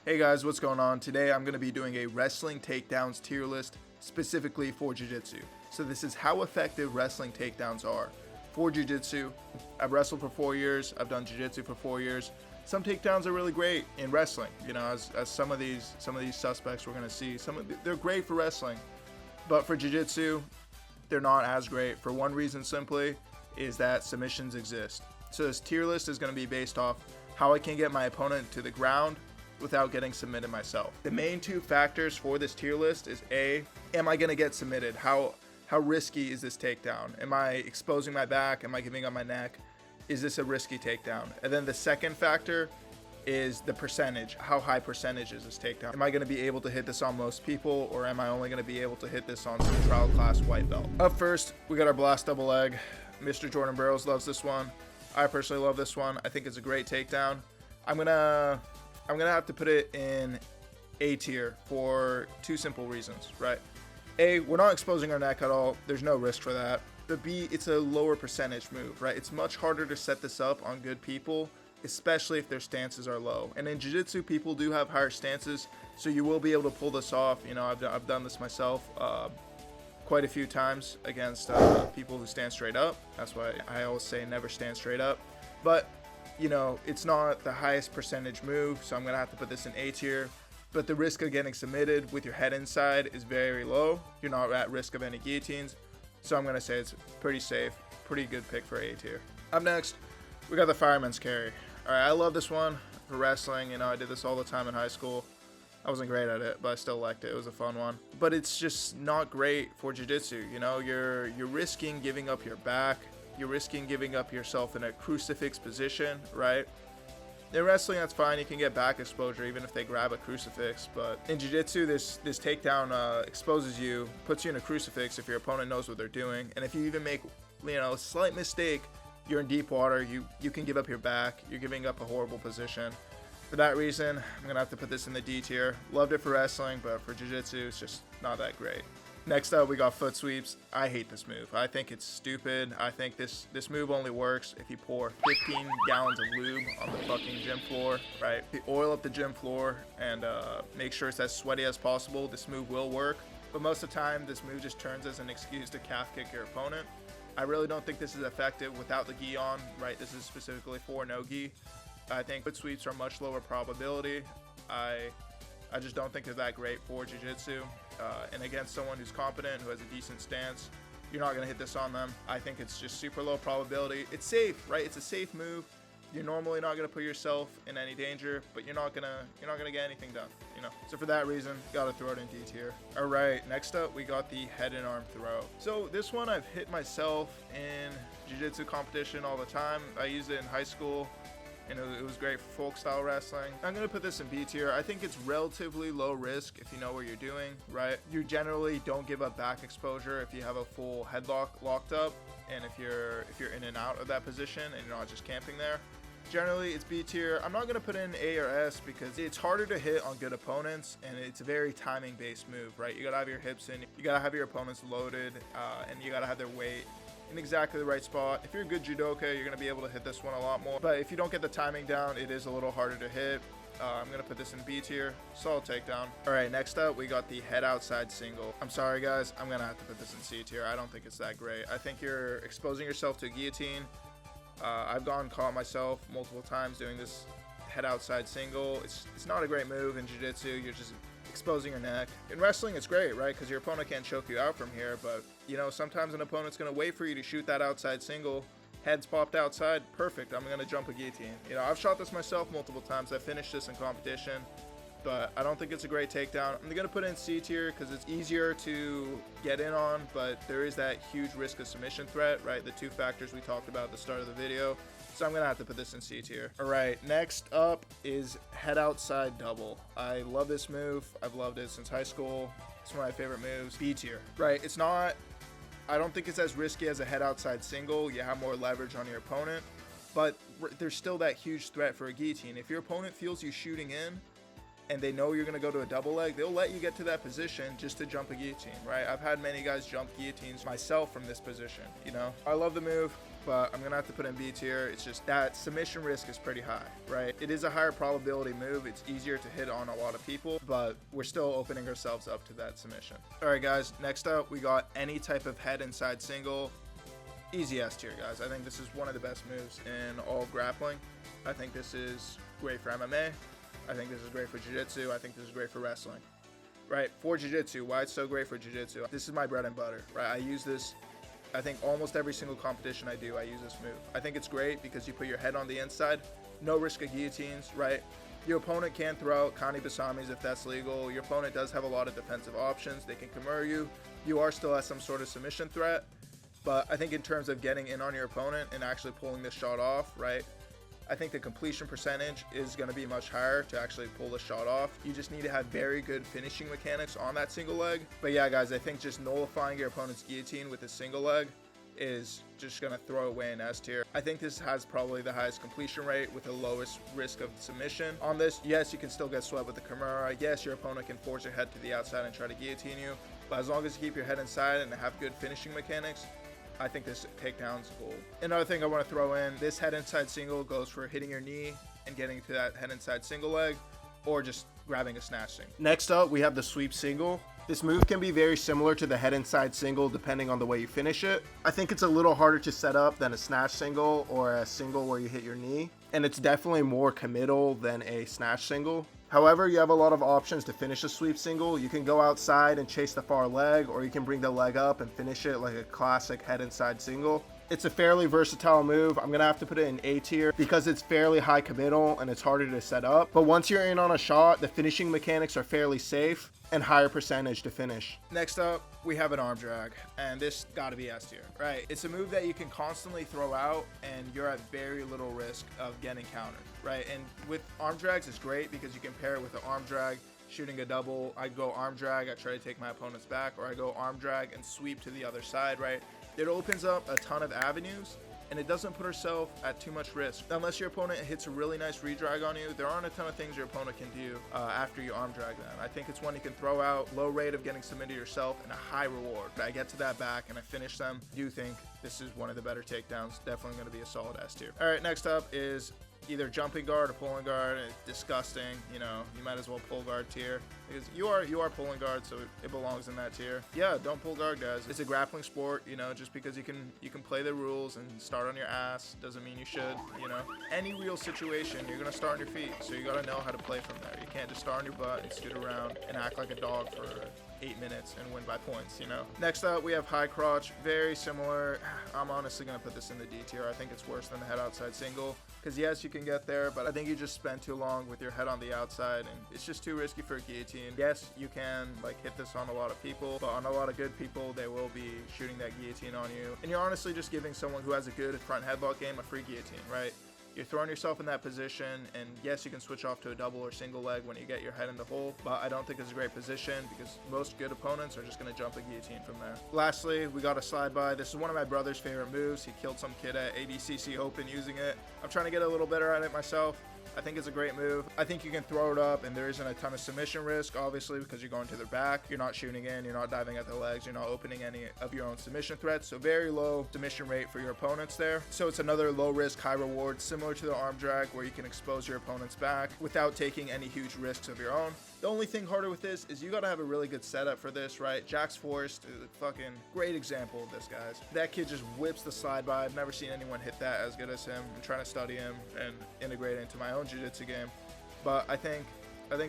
Hey guys, what's going on? Today I'm going to be doing a wrestling takedowns tier list specifically for jiu-jitsu. So this is how effective wrestling takedowns are for jiu-jitsu. I've wrestled for 4 years. I've done jiu-jitsu for 4 years. Some takedowns are really great in wrestling. You know, as some of these suspects we're going to see, they're great for wrestling, but for jiu-jitsu, they're not as great for one reason simply is that submissions exist. So this tier list is going to be based off how I can get my opponent to the ground without getting submitted myself. The main two factors for this tier list is A, am I going to get submitted? How risky is this takedown? Am I exposing my back? Am I giving up my neck? Is this a risky takedown? And then the second factor is the percentage. How high percentage is this takedown? Am I going to be able to hit this on most people, or am I only going to be able to hit this on some trial class white belt? Up first, we got our blast double leg. Mr. Jordan Barrows loves this one. I personally love this one. I think it's a great takedown. I'm gonna have to put it in A tier for two simple reasons, right? A, we're not exposing our neck at all. There's no risk for that. But B, it's a lower percentage move, right? It's much harder to set this up on good people, especially if their stances are low. And in jiu-jitsu, people do have higher stances, so you will be able to pull this off. You know, I've done this myself quite a few times against people who stand straight up. That's why I always say never stand straight up. But you know, it's not the highest percentage move, so I'm going to have to put this in A tier. But the risk of getting submitted with your head inside is very low. You're not at risk of any guillotines. So I'm going to say it's pretty safe, pretty good pick for A tier. Up next, we got the Fireman's carry. All right, I love this one for wrestling. You know, I did this all the time in high school. I wasn't great at it, but I still liked it. It was a fun one. But it's just not great for jiu-jitsu. You know, you're risking giving up your back. You're risking giving up yourself in a crucifix position, right? In wrestling, that's fine. You can get back exposure even if they grab a crucifix. But in jiu-jitsu, this takedown exposes you, puts you in a crucifix if your opponent knows what they're doing. And if you even make, you know, a slight mistake, you're in deep water. You can give up your back. You're giving up a horrible position. For that reason, I'm going to have to put this in the D tier. Loved it for wrestling, but for jiu-jitsu, it's just not that great. Next up, we got foot sweeps. I hate this move. I think it's stupid. I think this move only works if you pour 15 gallons of lube on the fucking gym floor, right? If you oil up the gym floor and make sure it's as sweaty as possible, this move will work. But most of the time, this move just turns as an excuse to calf kick your opponent. I really don't think this is effective without the gi on, right? This is specifically for no gi. I think foot sweeps are much lower probability. I just don't think they're that great for jiu-jitsu. And against someone who's competent, who has a decent stance, you're not going to hit this on them. I think it's just super low probability. It's safe, right? It's a safe move. You're normally not going to put yourself in any danger, but you're not gonna get anything done, you know. So for that reason, gotta throw it in D tier. All right, next up we got the head and arm throw. So this one I've hit myself in jiu-jitsu competition all the time. I used it in high school. And it was great for folk style wrestling. I'm going to put this in B tier. I think it's relatively low risk if you know what you're doing, right? You generally don't give up back exposure if you have a full headlock locked up, and if you're in and out of that position and you're not just camping there. Generally, it's B tier. I'm not going to put in A or S because it's harder to hit on good opponents, and it's a very timing-based move, right? You got to have your hips in, you got to have your opponents loaded, and you got to have their weight in exactly the right spot. If you're a good judoka, you're going to be able to hit this one a lot more. But if you don't get the timing down, it is a little harder to hit. I'm going to put this in B tier. Solid takedown. All right, next up, we got the head outside single. I'm sorry, guys. I'm going to have to put this in C tier. I don't think it's that great. I think you're exposing yourself to a guillotine. I've gone caught myself multiple times doing this head outside single. It's not a great move in jiu-jitsu. You're just exposing your neck. In wrestling, it's great, right? Because your opponent can't choke you out from here. But, you know, sometimes an opponent's going to wait for you to shoot that outside single. Head's popped outside. Perfect. I'm going to jump a guillotine. You know, I've shot this myself multiple times. I finished this in competition. But I don't think it's a great takedown. I'm going to put it in C tier because it's easier to get in on. But there is that huge risk of submission threat, right? The two factors we talked about at the start of the video. So I'm going to have to put this in C tier. All right, next up is head outside double. I love this move. I've loved it since high school. It's one of my favorite moves. B tier. Right, it's not, I don't think it's as risky as a head outside single. You have more leverage on your opponent, but there's still that huge threat for a guillotine. If your opponent feels you shooting in, and they know you're going to go to a double leg, they'll let you get to that position just to jump a guillotine, right? I've had many guys jump guillotines myself from this position, you know? I love the move, but I'm going to have to put in B tier. It's just that submission risk is pretty high, right? It is a higher probability move. It's easier to hit on a lot of people, but we're still opening ourselves up to that submission. All right, guys, next up, we got any type of head inside single. Easy S tier, guys. I think this is one of the best moves in all of grappling. I think this is great for MMA. I think this is great for jiu-jitsu. I think this is great for wrestling, right? For jiu-jitsu, why it's so great for jiu-jitsu? This is my bread and butter, right? I use this, I think almost every single competition I do, I use this move. I think it's great because you put your head on the inside, no risk of guillotines, right? Your opponent can throw out Kani Basamis if that's legal. Your opponent does have a lot of defensive options. They can Kimura you. You are still at some sort of submission threat. But I think in terms of getting in on your opponent and actually pulling this shot off, right? I think the completion percentage is going to be much higher to actually pull the shot off. You just need to have very good finishing mechanics on that single leg. But yeah, guys, I think just nullifying your opponent's guillotine with a single leg is just going to throw away an S tier. I think this has probably the highest completion rate with the lowest risk of submission. On this, yes, you can still get swept with the Kimura. Yes, your opponent can force your head to the outside and try to guillotine you. But as long as you keep your head inside and have good finishing mechanics, I think this takedown's gold. Another thing I want to throw in, this head inside single goes for hitting your knee and getting to that head inside single leg, or just grabbing a snatch single. Next up, we have the sweep single. This move can be very similar to the head inside single depending on the way you finish it. I think it's a little harder to set up than a snatch single or a single where you hit your knee, and it's definitely more committal than a snatch single. However, you have a lot of options to finish a sweep single. You can go outside and chase the far leg, or you can bring the leg up and finish it like a classic head inside single. It's a fairly versatile move. I'm gonna have to put it in A tier because it's fairly high committal and it's harder to set up. But once you're in on a shot, the finishing mechanics are fairly safe and higher percentage to finish. Next up, we have an arm drag, and this gotta be S tier, right? It's a move that you can constantly throw out and you're at very little risk of getting countered, right? And with arm drags, it's great because you can pair it with an arm drag, shooting a double. I go arm drag, I try to take my opponent's back, or I go arm drag and sweep to the other side, right? It opens up a ton of avenues, and it doesn't put herself at too much risk. Unless your opponent hits a really nice redrag on you, there aren't a ton of things your opponent can do after you arm drag them. I think it's one you can throw out, low rate of getting submitted yourself, and a high reward. I get to that back and I finish them. I do think this is one of the better takedowns. Definitely going to be a solid S tier. All right, next up is either jumping guard or pulling guard. It's disgusting, you know. You might as well pull guard tier because you are pulling guard, so it belongs in that tier. Yeah, don't pull guard, guys. It's a grappling sport, you know. Just because you can play the rules and start on your ass doesn't mean you should, you know. Any real situation, you're gonna start on your feet, so you gotta know how to play from there. You can't just start on your butt and scoot around and act like a dog for 8 minutes and win by points, you know. Next up, we have high crotch. Very similar. I'm honestly gonna put this in the D tier. I think it's worse than the head outside single because yes, you can get there, but I think you just spend too long with your head on the outside and it's just too risky for a guillotine. Yes, you can like hit this on a lot of people, but on a lot of good people, they will be shooting that guillotine on you, and you're honestly just giving someone who has a good front headlock game a free guillotine, right? You're throwing yourself in that position, and yes, you can switch off to a double or single leg when you get your head in the hole, but I don't think it's a great position because most good opponents are just going to jump a guillotine from there. Lastly, we got a slide by. This is one of my brother's favorite moves. He killed some kid at ADCC Open using it. I'm trying to get a little better at it myself. I think it's a great move. I think you can throw it up and there isn't a ton of submission risk, obviously, because you're going to their back. You're not shooting in, you're not diving at the legs, you're not opening any of your own submission threats. So very low submission rate for your opponents there. So it's another low risk, high reward, similar to the arm drag where you can expose your opponent's back without taking any huge risks of your own. The only thing harder with this is you got to have a really good setup for this, right? Jax Forrest is a fucking great example of this, guys. That kid just whips the slide by. I've never seen anyone hit that as good as him. I'm trying to study him and integrate it into my own jiu-jitsu game. But I think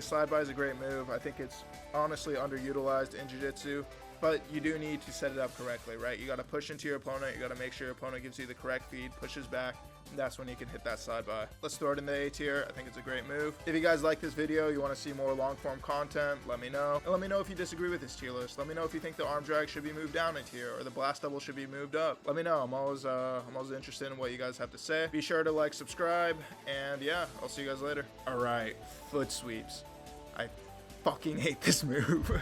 slide by is a great move. I think it's honestly underutilized in jiu-jitsu. But you do need to set it up correctly, right? You got to push into your opponent. You got to make sure your opponent gives you the correct feed, pushes back. And that's when you can hit that slide by. Let's throw it in the A tier. I think it's a great move. If you guys like this video, you want to see more long form content, let me know. And let me know if you disagree with this tier list. Let me know if you think the arm drag should be moved down a tier or the blast double should be moved up. Let me know. I'm always interested in what you guys have to say. Be sure to like, subscribe, and yeah, I'll see you guys later. All right, foot sweeps. I fucking hate this move.